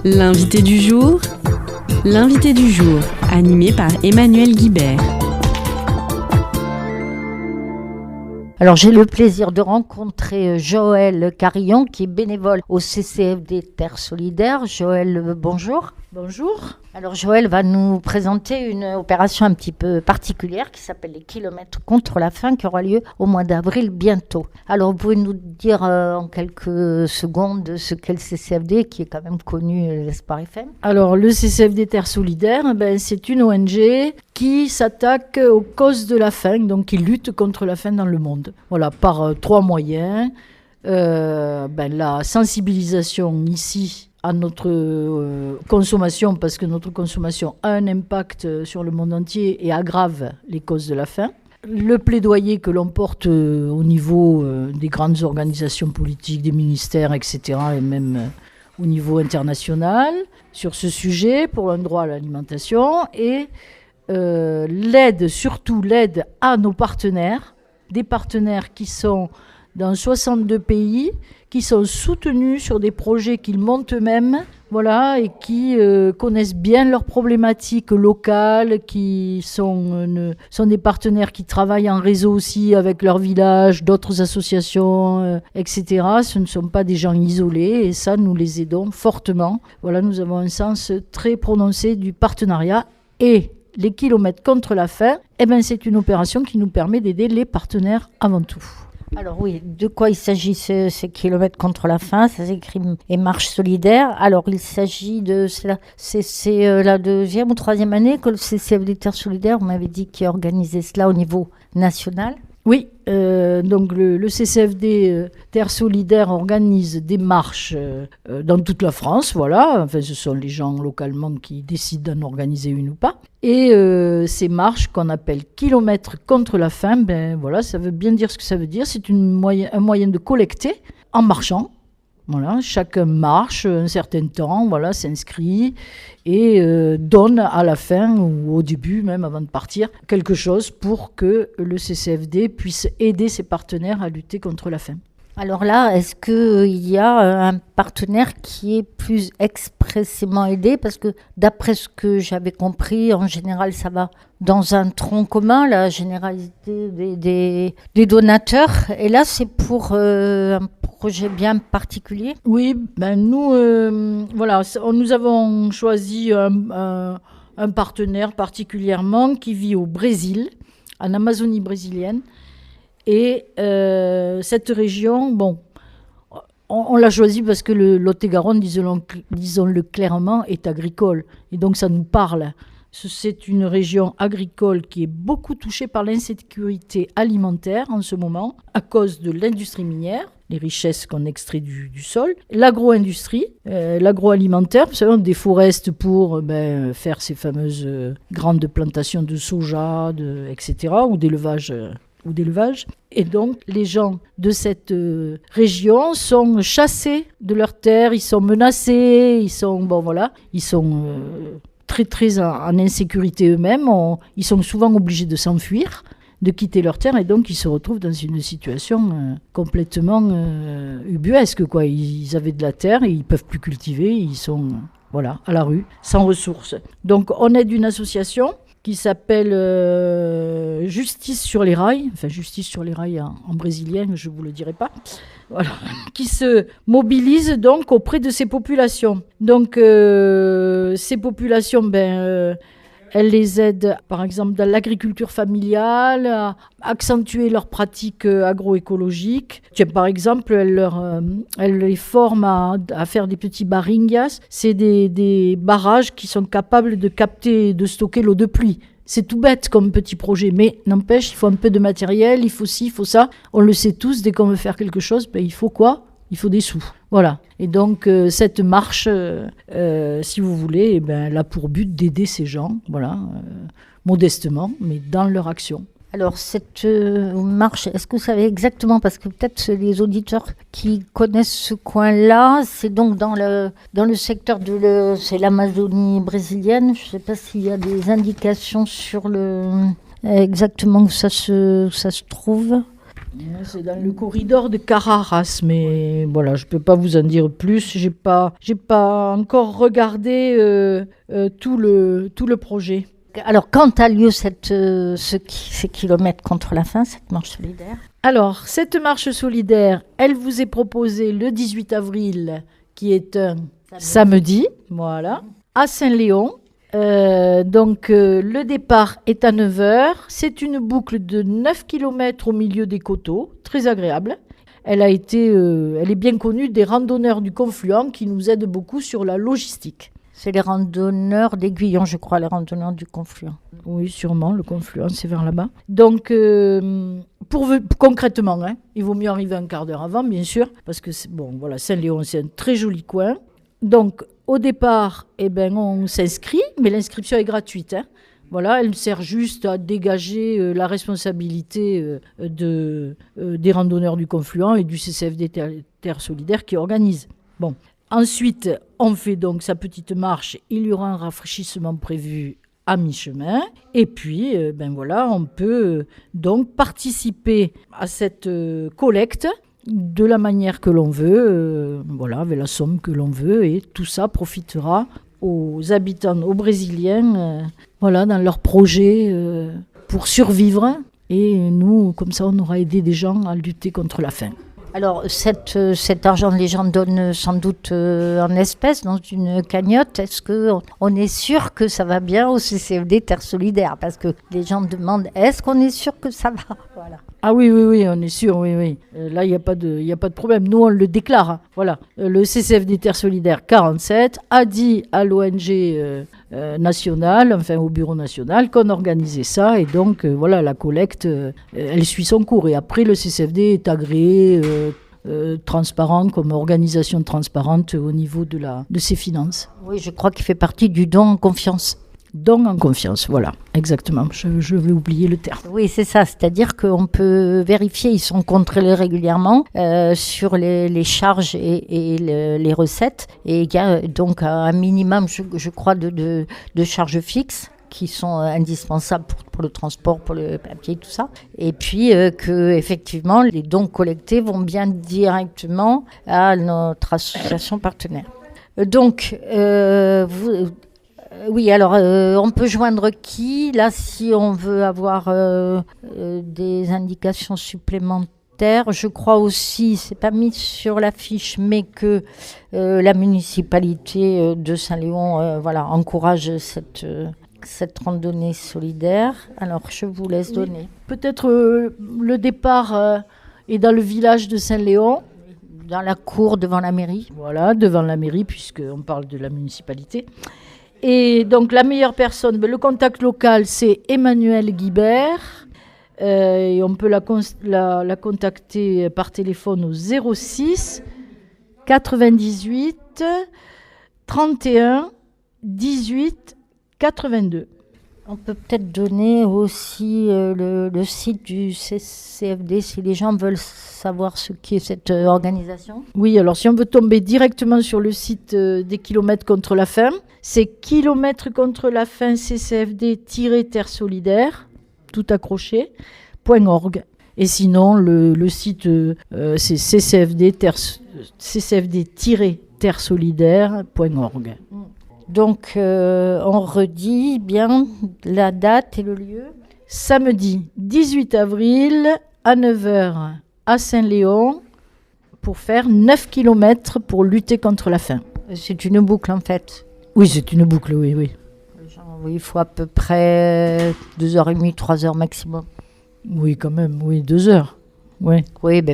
L'invité du jour, animé par Emmanuel Guibert. Alors j'ai le plaisir de rencontrer Joëlle Carillon qui est bénévole au CCFD Terre Solidaire. Joëlle, bonjour. Bonjour. Alors Joëlle va nous présenter une opération un petit peu particulière qui s'appelle les kilomètres contre la faim qui aura lieu au mois d'avril bientôt. Alors vous pouvez nous dire en quelques secondes ce qu'est le CCFD qui est quand même connu l'Espoir FM. Alors le CCFD Terre Solidaire, c'est une ONG qui s'attaque aux causes de la faim, donc qui lutte contre la faim dans le monde. Voilà, par trois moyens. La sensibilisation ici à notre consommation, parce que notre consommation a un impact sur le monde entier et aggrave les causes de la faim. Le plaidoyer que l'on porte au niveau des grandes organisations politiques, des ministères, etc., et même au niveau international, sur ce sujet, pour un droit à l'alimentation, et surtout l'aide à nos partenaires, des partenaires qui sont dans 62 pays, qui sont soutenus sur des projets qu'ils montent eux-mêmes, voilà, et qui connaissent bien leurs problématiques locales, qui sont des partenaires qui travaillent en réseau aussi avec leur village, d'autres associations, etc. Ce ne sont pas des gens isolés et ça, nous les aidons fortement. Voilà, nous avons un sens très prononcé du partenariat et les kilomètres contre la faim, c'est une opération qui nous permet d'aider les partenaires avant tout. Alors oui, de quoi il s'agit ces kilomètres contre la faim? Ça s'écrit et marche solidaire. Alors il s'agit de cela. C'est la deuxième ou troisième année que le CCFD Terre Solidaire, vous m'avez dit, qui organisait cela au niveau national. Oui, donc le CCFD Terre Solidaire organise des marches dans toute la France, voilà. Enfin, ce sont les gens localement qui décident d'en organiser une ou pas. Et ces marches qu'on appelle kilomètres contre la faim, voilà, ça veut bien dire ce que ça veut dire. C'est un moyen de collecter en marchant. Voilà, chacun marche un certain temps, voilà, s'inscrit et donne à la fin ou au début, même avant de partir, quelque chose pour que le CCFD puisse aider ses partenaires à lutter contre la faim. Alors là, est-ce qu'il y a un partenaire qui est plus expressément aidé? Parce que d'après ce que j'avais compris, en général, ça va dans un tronc commun, la généralité des donateurs. Et là, c'est pour un projet bien particulier. Oui, nous avons choisi un partenaire particulièrement qui vit au Brésil, en Amazonie brésilienne. Et cette région, on l'a choisie parce que le Lot-et-Garonne, disons-le clairement, est agricole. Et donc ça nous parle. C'est une région agricole qui est beaucoup touchée par l'insécurité alimentaire en ce moment, à cause de l'industrie minière, les richesses qu'on extrait du sol, l'agro-industrie, l'agroalimentaire, vous savez, on déforeste pour faire ces fameuses grandes plantations de soja, etc., ou d'élevage. Et donc, les gens de cette région sont chassés de leurs terres, ils sont menacés, ils sont très, très en insécurité eux-mêmes. Ils sont souvent obligés de s'enfuir, de quitter leur terre, et donc ils se retrouvent dans une situation complètement ubuesque, quoi. Ils avaient de la terre et ils ne peuvent plus cultiver, ils sont à la rue, sans ressources. Donc, on aide une association qui s'appelle Justice sur les rails, en brésilien, je ne vous le dirai pas, voilà, qui se mobilise donc auprès de ces populations. Donc ces populations, elle les aide par exemple dans l'agriculture familiale, à accentuer leurs pratiques agroécologiques. Par exemple, elle les forme à faire des petits barringas. C'est des barrages qui sont capables de capter et de stocker l'eau de pluie. C'est tout bête comme petit projet, mais n'empêche, il faut un peu de matériel, il faut ci, il faut ça. On le sait tous, dès qu'on veut faire quelque chose, il faut quoi ? Il faut des sous. Voilà. Et donc, cette marche, si vous voulez, elle a pour but d'aider ces gens, modestement, mais dans leur action. Alors, cette marche, est-ce que vous savez exactement, parce que peut-être les auditeurs qui connaissent ce coin-là, c'est donc dans le secteur c'est l'Amazonie brésilienne. Je ne sais pas s'il y a des indications sur exactement où ça se trouve. C'est dans le corridor de Carraras, mais voilà, je ne peux pas vous en dire plus. J'ai pas encore regardé tout le projet. Alors, quand a lieu ces kilomètres contre la faim, cette marche solidaire? Alors, cette marche solidaire, elle vous est proposée le 18 avril, qui est un samedi, voilà, à Saint-Léon. Donc, le départ est à 9h. C'est une boucle de 9 km au milieu des coteaux, très agréable. Elle est bien connue des randonneurs du Confluent qui nous aident beaucoup sur la logistique. C'est les randonneurs d'Aiguillon, je crois, les randonneurs du Confluent. Oui, sûrement, le Confluent, c'est vers là-bas. Donc, concrètement, il vaut mieux arriver un quart d'heure avant, bien sûr, parce que Saint-Léon, c'est un très joli coin. Donc, au départ, on s'inscrit, mais l'inscription est gratuite. Voilà, elle sert juste à dégager la responsabilité des randonneurs du Confluent et du CCFD Terre Solidaire qui organise. Bon. Ensuite, on fait donc sa petite marche. Il y aura un rafraîchissement prévu à mi-chemin. Et puis, on peut donc participer à cette collecte de la manière que l'on veut, avec la somme que l'on veut. Et tout ça profitera aux habitants, aux Brésiliens, dans leur projet pour survivre. Et nous, comme ça, on aura aidé des gens à lutter contre la faim. Alors, cet argent, les gens donnent sans doute en espèces dans une cagnotte. Est-ce qu'on est sûr que ça va bien au CCFD Terre Solidaire? Parce que les gens demandent, est-ce qu'on est sûr que ça va? Voilà. Ah oui, on est sûr, oui. Là, il n'y a pas de problème. Nous, on le déclare. Voilà. Le CCFD Terre Solidaire 47 a dit à l'ONG nationale, au bureau national, qu'on organisait ça. Et donc, la collecte, elle suit son cours. Et après, le CCFD est agréé, transparent, comme organisation transparente au niveau de ses finances. Oui, je crois qu'il fait partie du don en confiance. Don en confiance, voilà, exactement. Je vais oublier le terme. Oui, c'est ça. C'est-à-dire qu'on peut vérifier, ils sont contrôlés régulièrement sur les charges et les recettes. Et il y a donc un minimum, je crois, de charges fixes qui sont indispensables pour le transport, pour le papier, tout ça. Et puis que effectivement, les dons collectés vont bien directement à notre association partenaire. Donc, oui, alors on peut joindre qui? Là, si on veut avoir des indications supplémentaires, je crois aussi, c'est pas mis sur la fiche, mais que la municipalité de Saint-Léon encourage cette randonnée solidaire. Alors, je vous laisse donner. Peut-être le départ est dans le village de Saint-Léon. Dans la cour devant la mairie. Voilà, devant la mairie, puisqu'on parle de la municipalité. Et donc, la meilleure personne, le contact local, c'est Emmanuelle Guibert. Et on peut la contacter par téléphone au 06 98 31 18 82. On peut peut-être donner aussi le site du CCFD si les gens veulent savoir ce qu'est cette organisation. Oui, alors si on veut tomber directement sur le site des kilomètres contre la faim, c'est kilomètres contre la faim CCFD-Terre Solidaire, tout accroché, .org. Et sinon, le site, c'est CCFD-Terre Solidaire.org. Donc, on redit bien la date et le lieu. Samedi 18 avril à 9h à Saint-Léon pour faire 9 km pour lutter contre la faim. C'est une boucle en fait. Oui, c'est une boucle, oui. Oui, il faut à peu près 2h30, 3h maximum. Oui, quand même, 2 heures. Oui,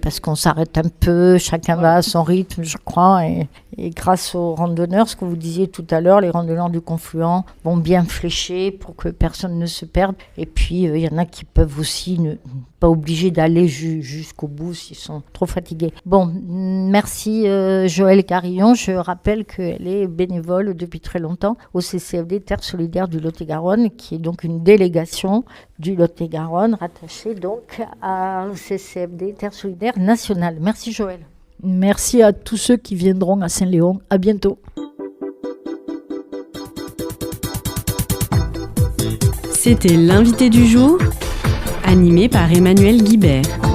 parce qu'on s'arrête un peu, chacun va à son rythme, je crois, et grâce aux randonneurs, ce que vous disiez tout à l'heure, les randonneurs du Confluent vont bien flécher pour que personne ne se perde. Et puis, il y en a qui peuvent aussi ne pas obligés d'aller jusqu'au bout s'ils sont trop fatigués. Bon, merci Joëlle Carillon. Je rappelle qu'elle est bénévole depuis très longtemps au CCFD Terre Solidaire du Lot-et-Garonne, qui est donc une délégation du Lot-et-Garonne rattachée donc au CCFD Terre Solidaire nationale. Merci Joëlle. Merci à tous ceux qui viendront à Saint-Léon. À bientôt. C'était l'invité du jour, animé par Emmanuelle Guibert.